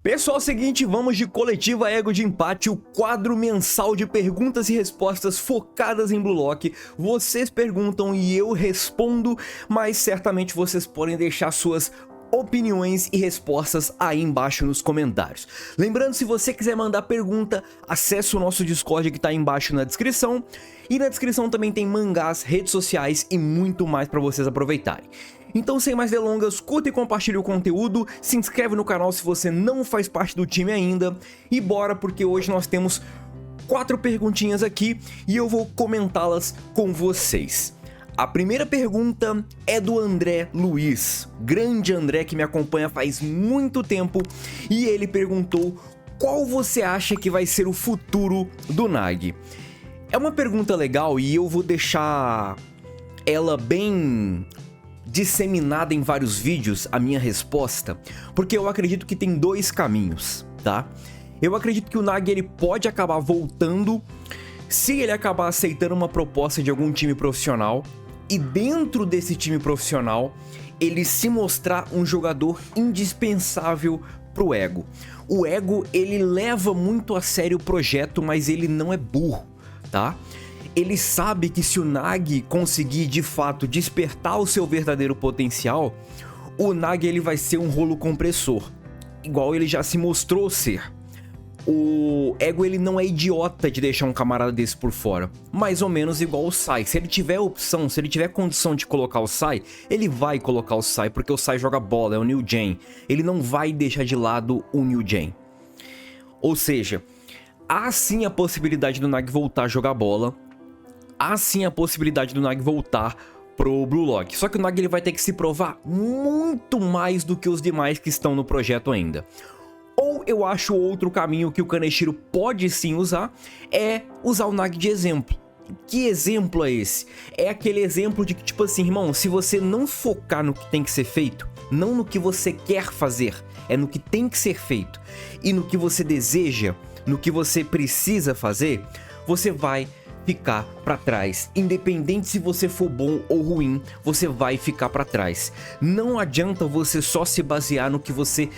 Pessoal, seguinte, vamos de Coletiva Ego de Empate, o quadro mensal de perguntas e respostas focadas em Blue Lock. Vocês perguntam e eu respondo, mas certamente vocês podem deixar suas opiniões e respostas aí embaixo nos comentários. Lembrando, se você quiser mandar pergunta, acesse o nosso Discord que tá aí embaixo na descrição. E na descrição também tem mangás, redes sociais e muito mais para vocês aproveitarem. Então, sem mais delongas, curta e compartilhe o conteúdo, se inscreve no canal se você não faz parte do time ainda, e bora, porque hoje nós temos 4 perguntinhas aqui e eu vou comentá-las com vocês. A primeira pergunta é do André Luiz, grande André que me acompanha faz muito tempo, e ele perguntou qual você acha que vai ser o futuro do Nagi. É uma pergunta legal e eu vou deixar ela bem disseminada em vários vídeos, a minha resposta, porque eu acredito que tem 2 caminhos, tá? Eu acredito que o Nagi ele pode acabar voltando se ele acabar aceitando uma proposta de algum time profissional e dentro desse time profissional ele se mostrar um jogador indispensável pro Ego. O Ego ele leva muito a sério o projeto, mas ele não é burro, tá? Ele sabe que se o Nagi conseguir de fato despertar o seu verdadeiro potencial, o Nagi ele vai ser um rolo compressor, igual ele já se mostrou ser. O Ego ele não é idiota de deixar um camarada desse por fora, mais ou menos igual o Sai. Se ele tiver opção, se ele tiver condição de colocar o Sai, ele vai colocar o Sai, porque o Sai joga bola, é o New Gen. Ele não vai deixar de lado o New Gen. Ou seja, há sim a possibilidade do Nagi voltar a jogar bola, há sim a possibilidade do Nagi voltar pro Blue Lock. Só que o Nagi ele vai ter que se provar muito mais do que os demais que estão no projeto ainda. Ou eu acho outro caminho que o Kaneshiro pode sim usar, é usar o Nagi de exemplo. Que exemplo é esse? É aquele exemplo de que, tipo assim, irmão, se você não focar no que tem que ser feito, não no que você quer fazer, é no que tem que ser feito, e no que você deseja, no que você precisa fazer, você vai ficar para trás. Independente se você for bom ou ruim, você vai ficar para trás. Não adianta você só se basear no que você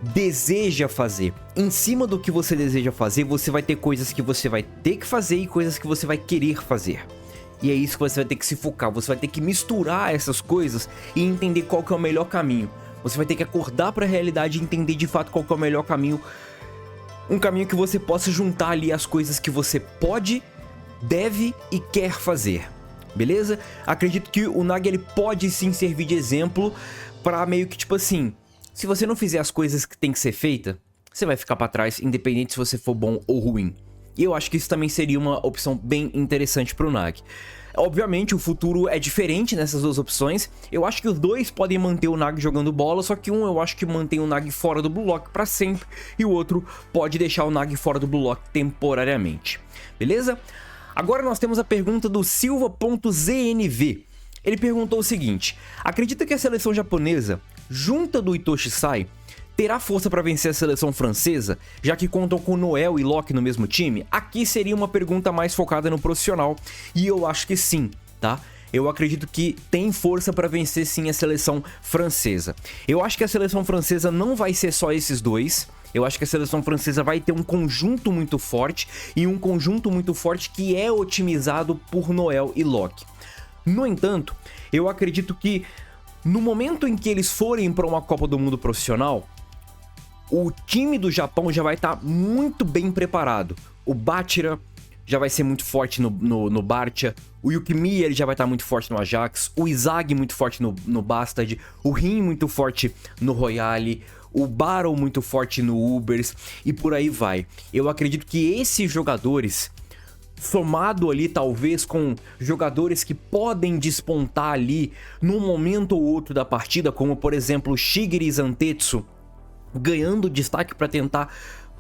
deseja fazer. Em cima do que você deseja fazer, você vai ter coisas que você vai ter que fazer e coisas que você vai querer fazer. E é isso que você vai ter que se focar. Você vai ter que misturar essas coisas e entender qual que é o melhor caminho. Você vai ter que acordar para a realidade e entender de fato qual que é o melhor caminho. Um caminho que você possa juntar ali as coisas que você pode, deve e quer fazer, beleza? Acredito que o Nagi ele pode sim servir de exemplo para meio que tipo assim, se você não fizer as coisas que tem que ser feita, você vai ficar para trás, independente se você for bom ou ruim. E eu acho que isso também seria uma opção bem interessante para o Nagi. Obviamente o futuro é diferente nessas duas opções. Eu acho que os dois podem manter o Nagi jogando bola, só que um eu acho que mantém o Nagi fora do Blue Lock para sempre e o outro pode deixar o Nagi fora do Blue Lock temporariamente, beleza? Agora nós temos a pergunta do Silva.znv. Ele perguntou o seguinte: acredita que a seleção japonesa, junta do Itoshi Sai, terá força para vencer a seleção francesa, já que contam com Noel e Loki no mesmo time? Aqui seria uma pergunta mais focada no profissional, e eu acho que sim, tá? Eu acredito que tem força para vencer sim a seleção francesa. Eu acho que a seleção francesa não vai ser só esses dois. Eu acho que a seleção francesa vai ter um conjunto muito forte, e um conjunto muito forte que é otimizado por Noel e Loki. No entanto, eu acredito que no momento em que eles forem para uma Copa do Mundo profissional, o time do Japão já vai estar muito bem preparado. O Bachira já vai ser muito forte no Barça, o Yukimi ele já vai estar muito forte no Ajax, o Izagi muito forte no Bastard, o Rin muito forte no Royale, o Baron muito forte no Ubers e por aí vai. Eu acredito que esses jogadores, somado ali talvez com jogadores que podem despontar ali num momento ou outro da partida, como por exemplo Shigiri e Zantetsu, ganhando destaque para tentar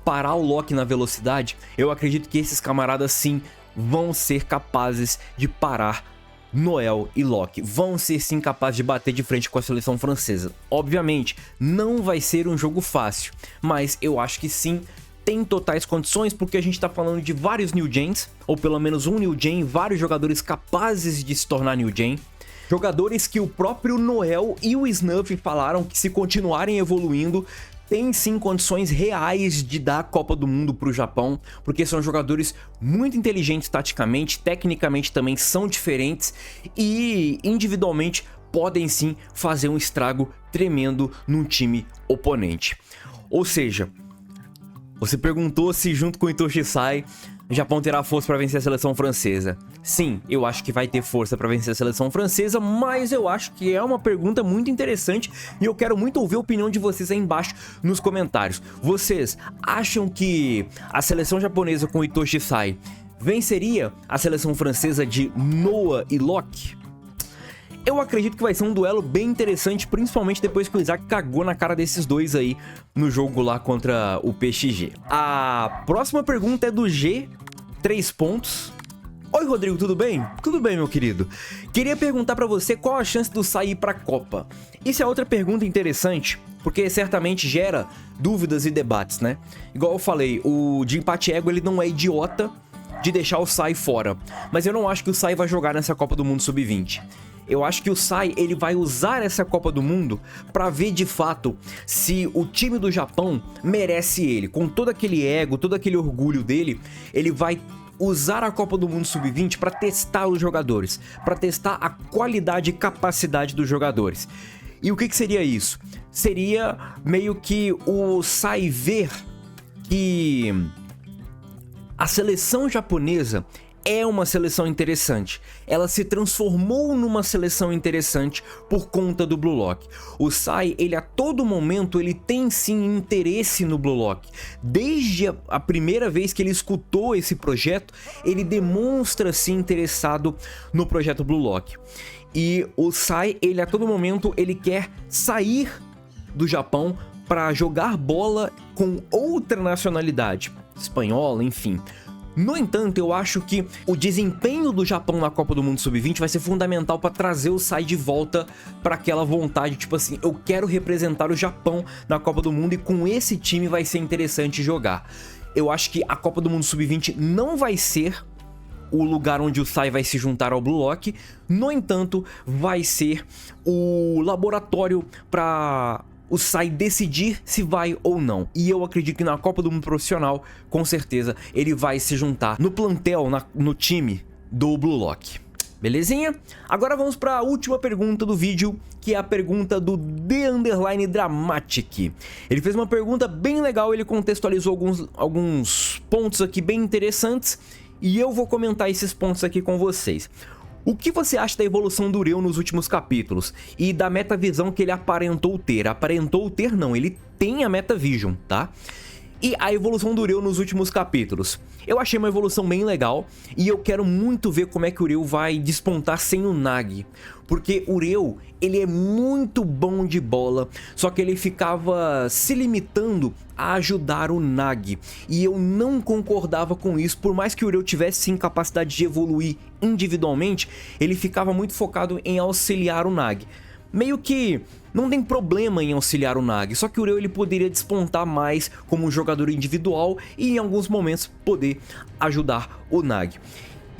parar o Loki na velocidade, eu acredito que esses camaradas sim vão ser capazes de parar Noel e Loki, vão ser sim capazes de bater de frente com a seleção francesa. Obviamente, não vai ser um jogo fácil, mas eu acho que sim, tem totais condições, porque a gente tá falando de vários New Gens, ou pelo menos um New Gen, vários jogadores capazes de se tornar New Gen. Jogadores que o próprio Noel e o Snuff falaram que se continuarem evoluindo, tem sim condições reais de dar a Copa do Mundo para o Japão, porque são jogadores muito inteligentes taticamente, tecnicamente também são diferentes e individualmente podem sim fazer um estrago tremendo num time oponente. Ou seja, você perguntou se junto com o Itoshi Sai, o Japão terá força para vencer a seleção francesa. Sim, eu acho que vai ter força para vencer a seleção francesa, mas eu acho que é uma pergunta muito interessante e eu quero muito ouvir a opinião de vocês aí embaixo nos comentários. Vocês acham que a seleção japonesa com o Itoshi Sai venceria a seleção francesa de Noah e Locke? Eu acredito que vai ser um duelo bem interessante, principalmente depois que o Isaac cagou na cara desses dois aí no jogo lá contra o PXG. A próxima pergunta é do G, 3 pontos. Oi, Rodrigo, tudo bem? Tudo bem, meu querido. Queria perguntar pra você qual a chance do Sai ir pra Copa. Isso é outra pergunta interessante, porque certamente gera dúvidas e debates, né? Igual eu falei, o de empate ego, ele não é idiota de deixar o Sai fora, mas eu não acho que o Sai vai jogar nessa Copa do Mundo Sub-20. Eu acho que o Sai, ele vai usar essa Copa do Mundo pra ver de fato se o time do Japão merece ele. Com todo aquele ego, todo aquele orgulho dele, ele vai usar a Copa do Mundo Sub-20 pra testar os jogadores, pra testar a qualidade e capacidade dos jogadores. E o que seria isso? Seria meio que o Sai ver que a seleção japonesa é uma seleção interessante. Ela se transformou numa seleção interessante por conta do Blue Lock. O Sai, ele a todo momento, ele tem sim interesse no Blue Lock. Desde a primeira vez que ele escutou esse projeto, ele demonstra se interessado no projeto Blue Lock. E o Sai, ele a todo momento, ele quer sair do Japão para jogar bola com outra nacionalidade, espanhola, enfim. No entanto, eu acho que o desempenho do Japão na Copa do Mundo Sub-20 vai ser fundamental para trazer o Sai de volta para aquela vontade, tipo assim, eu quero representar o Japão na Copa do Mundo e com esse time vai ser interessante jogar. Eu acho que a Copa do Mundo Sub-20 não vai ser o lugar onde o Sai vai se juntar ao Blue Lock, no entanto, vai ser o laboratório para o Sai decidir se vai ou não. E eu acredito que na Copa do Mundo Profissional, com certeza, ele vai se juntar no plantel, no time do Blue Lock. Belezinha? Agora vamos para a última pergunta do vídeo, que é a pergunta do The_Dramatic. Ele fez uma pergunta bem legal, ele contextualizou alguns pontos aqui bem interessantes, e eu vou comentar esses pontos aqui com vocês. O que você acha da evolução do Ureu nos últimos capítulos e da metavisão que ele aparentou ter? Aparentou ter não, ele tem a metavision, tá? E a evolução do Ureu nos últimos capítulos. Eu achei uma evolução bem legal e eu quero muito ver como é que o Ureu vai despontar sem o Nagi. Porque o Ureu, ele é muito bom de bola, só que ele ficava se limitando a ajudar o Nagi. E eu não concordava com isso, por mais que o Ureu tivesse sim capacidade de evoluir individualmente, ele ficava muito focado em auxiliar o Nagi. Meio que não tem problema em auxiliar o Nagi, só que o Ureu ele poderia despontar mais como um jogador individual e em alguns momentos poder ajudar o Nagi.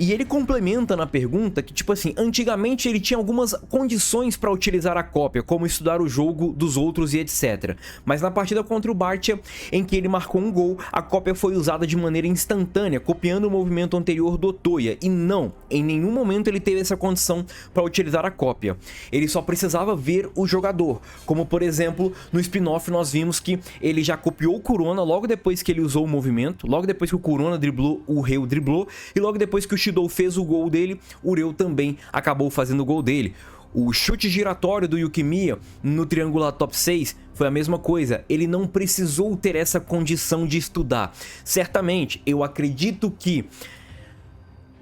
E ele complementa na pergunta que, tipo assim, antigamente ele tinha algumas condições para utilizar a cópia, como estudar o jogo dos outros e etc. Mas na partida contra o Bartia, em que ele marcou um gol, a cópia foi usada de maneira instantânea, copiando o movimento anterior do Otoya. E não, em nenhum momento ele teve essa condição para utilizar a cópia. Ele só precisava ver o jogador, como por exemplo, no spin-off nós vimos que ele já copiou o Kurona logo depois que ele usou o movimento, logo depois que o Kurona driblou, o Reu driblou, e logo depois que o Shidou fez o gol dele, o Ureu também acabou fazendo o gol dele. O chute giratório do Yukimiya no triangular top 6 foi a mesma coisa, ele não precisou ter essa condição de estudar. Certamente, eu acredito que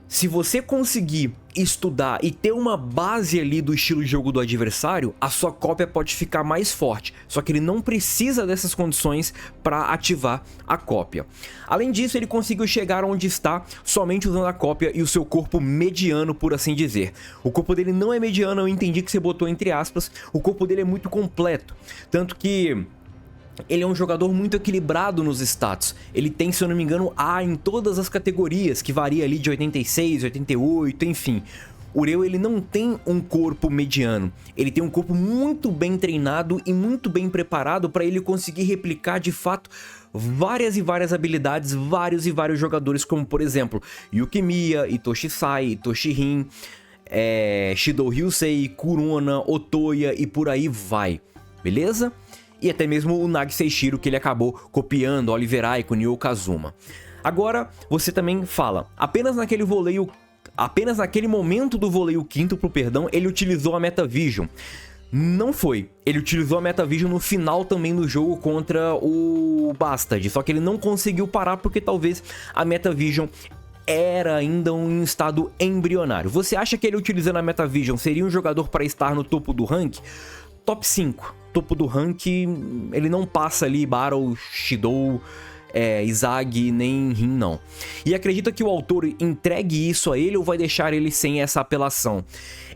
se você conseguir estudar e ter uma base ali do estilo de jogo do adversário, a sua cópia pode ficar mais forte, só que ele não precisa dessas condições para ativar a cópia. Além disso, ele conseguiu chegar onde está somente usando a cópia e o seu corpo mediano, por assim dizer. O corpo dele não é mediano, eu entendi que você botou entre aspas, o corpo dele é muito completo, tanto que ele é um jogador muito equilibrado nos status. Ele tem, se eu não me engano, A em todas as categorias, que varia ali de 86, 88, enfim. O Ureu, ele não tem um corpo mediano, ele tem um corpo muito bem treinado e muito bem preparado para ele conseguir replicar de fato várias e várias habilidades, vários e vários jogadores, como por exemplo, Yukimiya, Itoshi Sai, Itoshi Rin, Shidou Ryusei, Kurona, Otoya e por aí vai, beleza? E até mesmo o Nagi Seishiro, que ele acabou copiando Oliver Eye com Nyo Kazuma. Agora, você também fala, apenas naquele momento do voleio quíntuplo, perdão, ele utilizou a Metavision. Não foi. Ele utilizou a Metavision no final também do jogo contra o Bastard, só que ele não conseguiu parar porque talvez a Metavision era ainda em estado embrionário. Você acha que ele utilizando a Metavision seria um jogador para estar no topo do rank? Top 5. Topo do rank, ele não passa ali Battle, Shidou, Izagi, nem Rin, não. E acredita que o autor entregue isso a ele ou vai deixar ele sem essa apelação?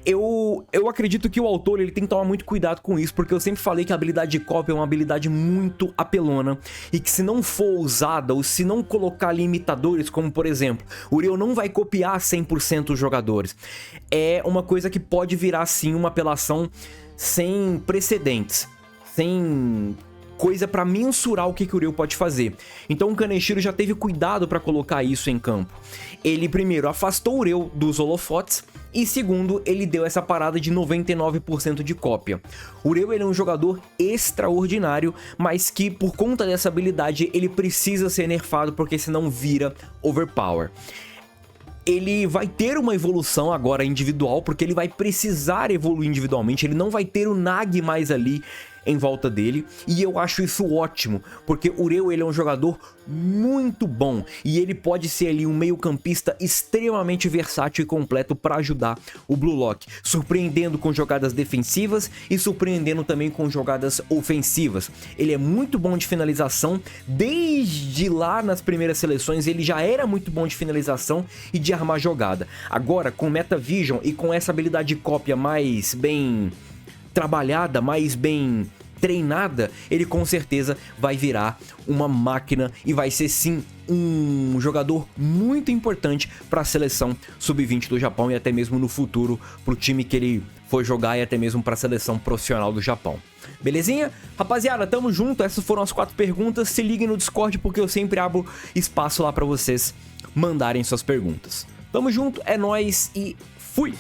Eu acredito que o autor ele tem que tomar muito cuidado com isso, porque eu sempre falei que a habilidade de cópia é uma habilidade muito apelona e que se não for usada ou se não colocar limitadores, como por exemplo, o Ureu não vai copiar 100% os jogadores. É uma coisa que pode virar sim uma apelação sem precedentes, sem coisa para mensurar o que o Ureu pode fazer. Então o Kaneshiro já teve cuidado para colocar isso em campo. Ele primeiro afastou o Ureu dos holofotes e segundo, ele deu essa parada de 99% de cópia. O Ureu ele é um jogador extraordinário, mas que por conta dessa habilidade ele precisa ser nerfado porque senão vira overpower. Ele vai ter uma evolução agora individual, porque ele vai precisar evoluir individualmente, ele não vai ter o Nagi mais ali em volta dele, e eu acho isso ótimo, porque o Ureu ele é um jogador muito bom, e ele pode ser ali um meio campista extremamente versátil e completo para ajudar o Blue Lock, surpreendendo com jogadas defensivas e surpreendendo também com jogadas ofensivas. Ele é muito bom de finalização, desde lá nas primeiras seleções ele já era muito bom de finalização e de armar jogada. Agora com Metavision e com essa habilidade de cópia mais bem trabalhada, mais bem treinada, ele com certeza vai virar uma máquina e vai ser sim um jogador muito importante para a seleção sub-20 do Japão e até mesmo no futuro para o time que ele for jogar e até mesmo para a seleção profissional do Japão. Belezinha? Rapaziada, tamo junto, essas foram as 4 perguntas, se liguem no Discord porque eu sempre abro espaço lá para vocês mandarem suas perguntas. Tamo junto, é nóis e fui!